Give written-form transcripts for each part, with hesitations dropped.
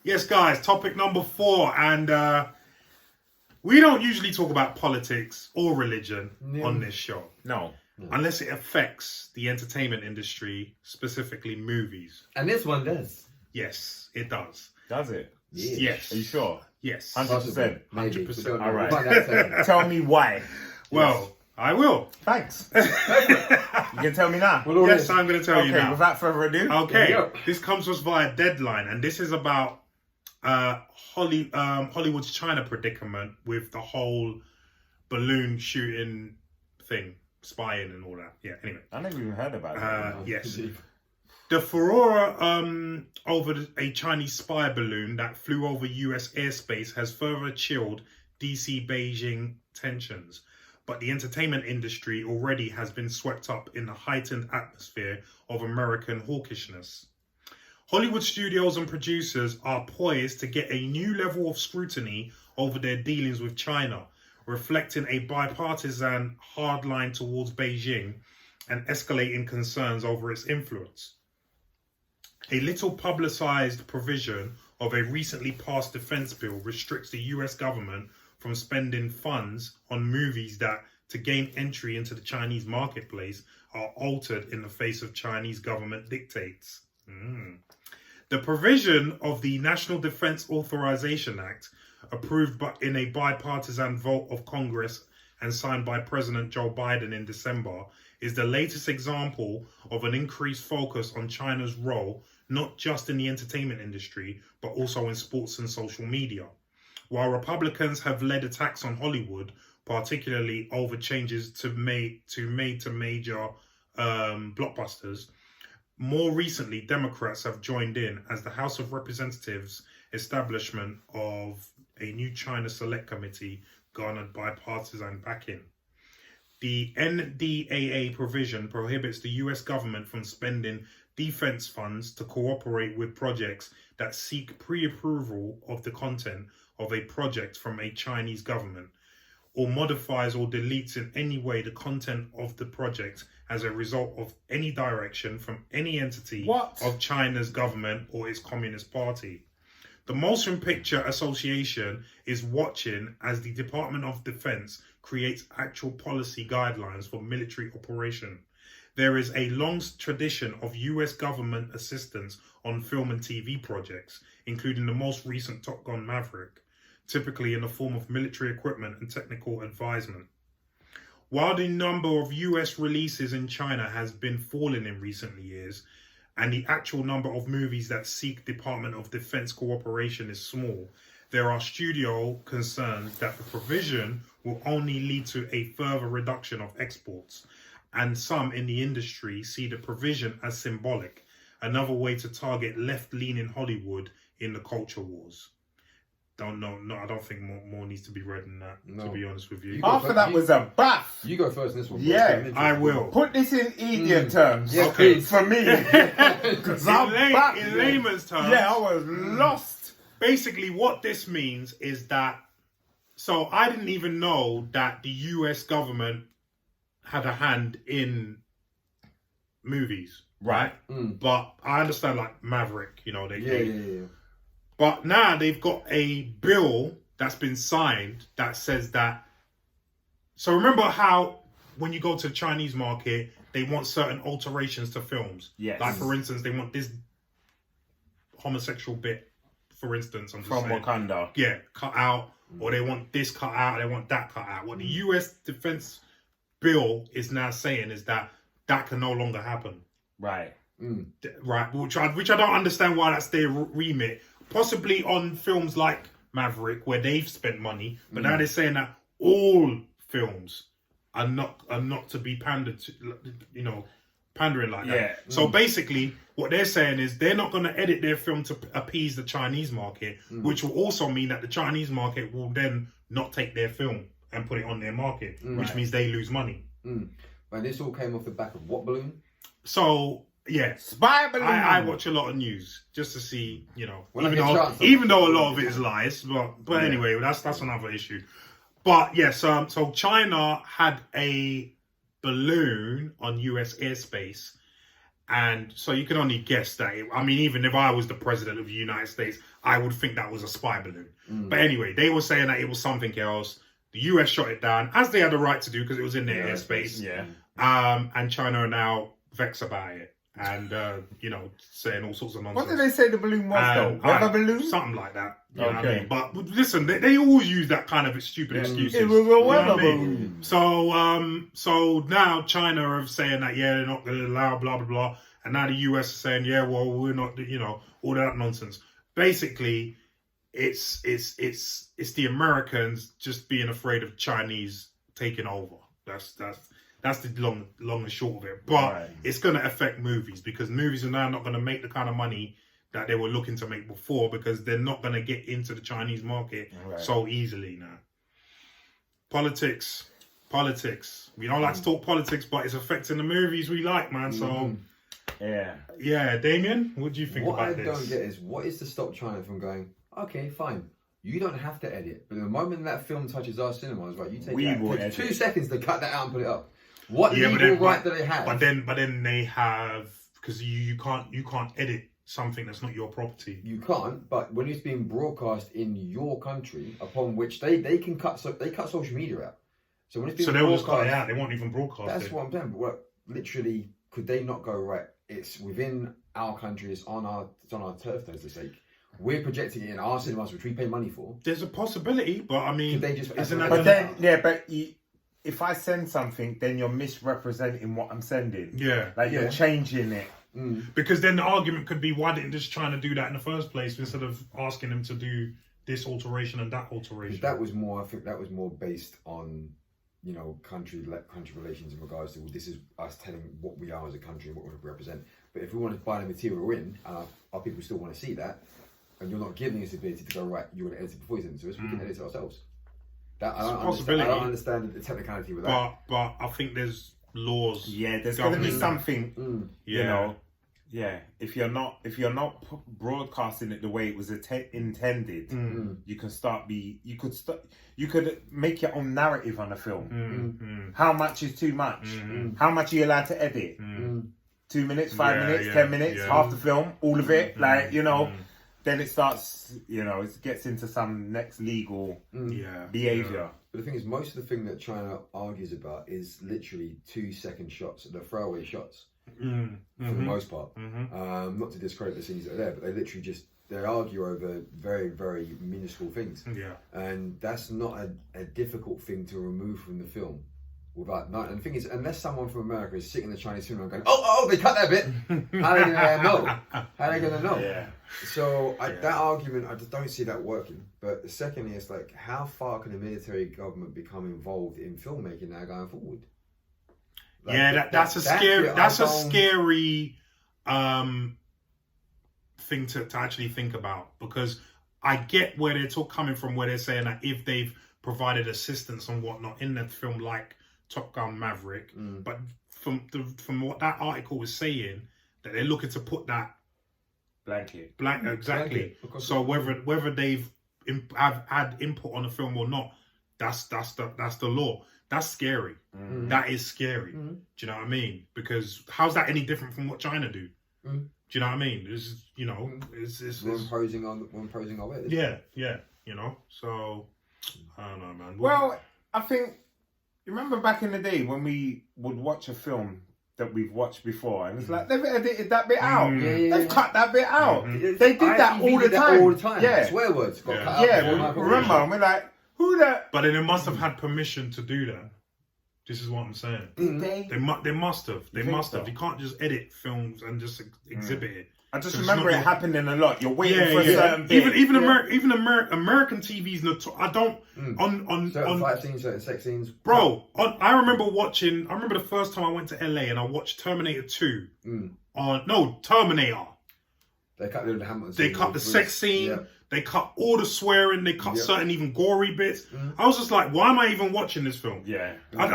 Yes, guys, topic number 4. And we don't usually talk about politics or religion on this show. No. Unless it affects the entertainment industry, specifically movies. And this one does. Yes, it does. Does it? Yes. Are you sure? Yes. 100%. 100%. All right. Tell me why. Well, I will. Thanks. You can tell me now. Yes, I'm going to tell you now. Okay, without further ado. Okay, this comes to us via Deadline, and this is about Hollywood's China predicament with the whole balloon shooting thing, spying and all that. Yeah, anyway. I never even heard about it. Yes. The furore over a Chinese spy balloon that flew over US airspace has further chilled DC-Beijing tensions. But the entertainment industry already has been swept up in the heightened atmosphere of American hawkishness. Hollywood studios and producers are poised to get a new level of scrutiny over their dealings with China, reflecting a bipartisan hardline towards Beijing and escalating concerns over its influence. A little publicized provision of a recently passed defense bill restricts the US government from spending funds on movies that, to gain entry into the Chinese marketplace, are altered in the face of Chinese government dictates. The provision of the National Defense Authorization Act, approved in a bipartisan vote of Congress and signed by President Joe Biden in December, is the latest example of an increased focus on China's role, not just in the entertainment industry, but also in sports and social media. While Republicans have led attacks on Hollywood, particularly over changes to major blockbusters, more recently, Democrats have joined in as the House of Representatives' establishment of a new China Select Committee garnered bipartisan backing. The NDAA provision prohibits the US government from spending defense funds to cooperate with projects that seek pre-approval of the content of a project from a Chinese government, or modifies or deletes in any way the content of the project as a result of any direction from any entity of China's government or its Communist Party. The Motion Picture Association is watching as the Department of Defense creates actual policy guidelines for military operation. There is a long tradition of US government assistance on film and TV projects, including the most recent Top Gun Maverick, typically in the form of military equipment and technical advisement. While the number of US releases in China has been falling in recent years, and the actual number of movies that seek Department of Defense cooperation is small, there are studio concerns that the provision will only lead to a further reduction of exports, and some in the industry see the provision as symbolic, another way to target left-leaning Hollywood in the culture wars. I don't think more needs to be read than that, to be honest with you. After that was a bath. You go first in this one. Yeah, I will. Put this in idiot terms. Yes, okay. For me. Because in layman's terms. Yeah, I was lost. Basically, what this means is that, so I didn't even know that the US government had a hand in movies. Right. But I understand, like Maverick, they Yeah. But now they've got a bill that's been signed that says that. So remember how when you go to the Chinese market, they want certain alterations to films. Yes. Like, for instance, they want this homosexual bit, for instance. I'm just From saying, Wakanda. yeah, cut out. Or they want this cut out, they want that cut out. What the US defense bill is now saying is that can no longer happen. Right. Right, which I don't understand why that's their remit. Possibly on films like Maverick, where they've spent money, but now they're saying that all films are not to be pandered to, pandering like that. Yeah. So basically, what they're saying is they're not going to edit their film to appease the Chinese market, which will also mean that the Chinese market will then not take their film and put it on their market, which means they lose money. And this all came off the back of what balloon? So. Yeah, Spy balloon. I watch a lot of news just to see, even though a lot of it is lies, but anyway, that's another issue. But yes, so China had a balloon on US airspace, And so you can only guess that. I mean, even if I was the president of the United States, I would think that was a spy balloon. But anyway, they were saying that it was something else. The US shot it down, as they had the right to do because it was in their airspace. Yeah. And China are now vexed about it. And, saying all sorts of nonsense. What did they say the balloon was, though? Weather balloon? Something like that. You know what I Okay. mean? But listen, they always use that kind of stupid excuses. It was a You know weather what I mean? balloon. So now China are saying that, they're not going to allow blah, blah, blah. And now the US is saying, we're not, all that nonsense. Basically, it's the Americans just being afraid of Chinese taking over. That's the long and short of it. But it's going to affect movies because movies are now not going to make the kind of money that they were looking to make before because they're not going to get into the Chinese market so easily now. Politics. We don't like to talk politics, but it's affecting the movies we like, man. So, Damien, what do you think about this? What I don't get is, what is to stop China from going, okay, fine, you don't have to edit, but the moment that film touches our cinemas, right, you take it takes 2 seconds to cut that out and put it up. What legal right do they have? But then they have, because you can't edit something that's not your property. You can't, but when it's being broadcast in your country, upon which they can cut, they cut social media out. So when it's being they'll just cut it out. They won't even broadcast That's it. what I'm saying. But literally, could they not go, right? It's within our country. It's on our turf, for the sake. We're projecting it in our cinemas, which we pay money for. There's a possibility, but I mean, could they just? isn't that? But then, if I send something, then you're misrepresenting what I'm sending. Yeah, like you're changing it. Because then the argument could be, why didn't just China do that in the first place instead of asking them to do this alteration and that alteration? That was more. I think that was more based on, country relations in regards to, well, this is us telling what we are as a country and what we represent. But if we want to buy the material in, and our people still want to see that, and you're not giving us the ability to go, right, you want to edit it before you send it to us, we can edit it ourselves. I don't understand the technicality with that. But I think there's laws. Yeah, there's going to be something. If you're not broadcasting it the way it was intended, you could make your own narrative on a film. How much is too much? How much are you allowed to edit? 2 minutes, 5 minutes, 10 minutes, half the film, all of it. Then it starts. It gets into some next legal behavior. But the thing is, most of the thing that China argues about is literally 2-second shots, the throwaway shots, for the most part. Not to discredit the scenes that are there, but they literally they argue over very, very minuscule things. Yeah. And that's not a difficult thing to remove from the film. And the thing is, unless someone from America is sitting in the Chinese cinema and going, oh, they cut that bit. How are they going to know? How are they going to know? Yeah. So that argument, I just don't see that working. But the second is how far can the military government become involved in filmmaking now going forward? That's a scary thing to actually think about, because I get where they're coming from, where they're saying that if they've provided assistance and whatnot in the film, like Top Gun Maverick, but from what that article was saying, that they're looking to put that blanket exactly. So whether they've had input on the film or not, that's the law. That's scary. That is scary. Do you know what I mean? Because how's that any different from what China do? Do you know what I mean? It's imposing our way. Yeah. So I don't know, man. Well, I think, remember back in the day when we would watch a film that we've watched before, and it's like, they've edited that bit out. They've cut that bit out. They did that all the time. Yeah. Swear words got cut out. Yeah, remember, and we're like, who that? But then they must have had permission to do that. This is what I'm saying. Did they? They must have. They must have. You can't just edit films and just exhibit it. I just remember it happening a lot. You're waiting for a certain bit. Even American TV's I don't on fight scenes, certain sex scenes. Bro, I remember the first time I went to LA and I watched Terminator 2 Terminator. They cut the Hamilton. They cut the sex scene. Yeah. They cut all the swearing. They cut certain even gory bits. I was just like, why am I even watching this film? Yeah. I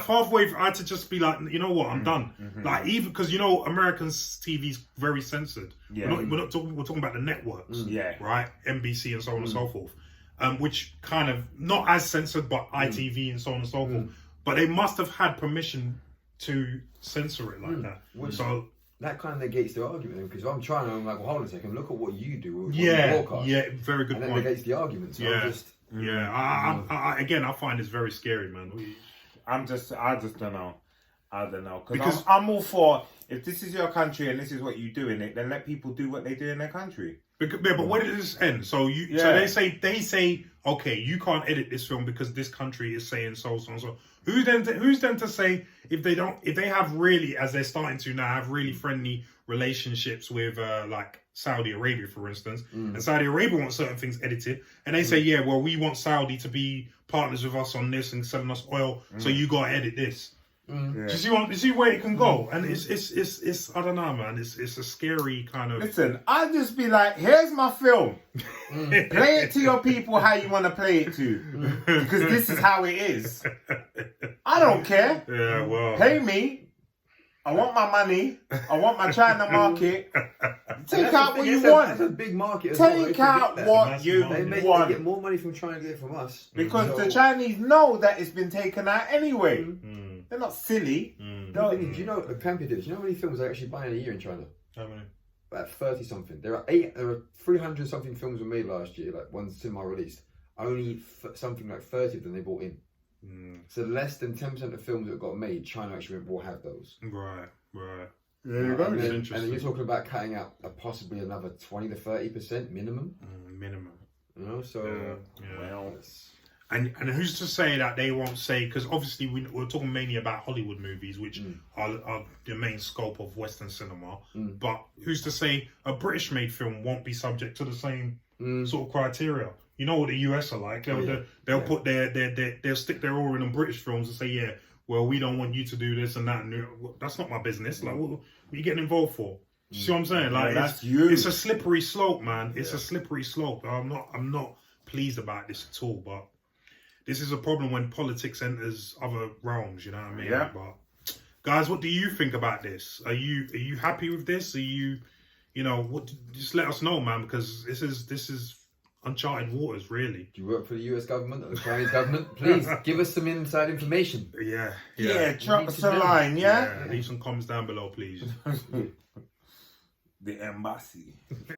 halfway, I had to just be like, you know what, I'm done. Like, even because Americans' TV's very censored. Yeah. We're talking about the networks. Yeah. Right, NBC and so on and so forth. Which kind of not as censored, but ITV and so on and so forth. But they must have had permission to censor it like that. So that kind of negates the argument, because I'm trying to, I'm like, well, hold on a second, look at what you do with Yeah, broadcast. yeah, very good and that point. negates the argument. So Yeah. I'm just, Again, I find this very scary, man. I just don't know. I don't know. Because I'm all for, if this is your country and this is what you do in it, then let people do what they do in their country. But where does this end? So so they say, okay, you can't edit this film because this country is saying so and so. Who's then to say if they have really, as they're starting to now, have really friendly relationships with like Saudi Arabia, for instance, and Saudi Arabia wants certain things edited, and they say, yeah, well, we want Saudi to be partners with us on this and selling us oil, so you gotta edit this. Yeah. Do you see where it can go? And it's I don't know, man. It's a scary kind of. Listen, I'll just be like, here's my film. Play it to your people how you want to play it to, because this is how it is. I don't care. Yeah, well. Pay me. I want my money. I want my China market. Take out what you want. That's a big market. Take out what you want. They get more money from China than they get from us. Because the Chinese know that it's been taken out anyway. They're not silly. No, do you know, Campy, do you know how many films they actually buy in a year in China? How many? About 30 something. There are 300 something films were made last year, like ones cinema released. Only something like 30 of them they bought in. So less than 10% of films that got made, China actually went, will have those. Right. There you go. And then you're talking about cutting out possibly another 20 to 30% minimum. Minimum. You know, so Well, and who's to say that they won't say, because obviously we're talking mainly about Hollywood movies, which are the main scope of Western cinema. But who's to say a British made film won't be subject to the same sort of criteria? You know what the US are like. They'll put they'll stick their oar in on British films and say, yeah, well, we don't want you to do this and that. And that's not my business. Like, what are you getting involved for? You see what I'm saying? Like, it's a slippery slope, man. It's a slippery slope. I'm not pleased about this at all. But this is a problem when politics enters other realms. You know what I mean? Yeah. But guys, what do you think about this? Are you happy with this? Are you know what? Just let us know, man, because this is uncharted waters, really. do you work for the US government or the Chinese government? Please give us some inside information. Yeah. drop us a line, yeah? Leave some comments down below, please. The embassy.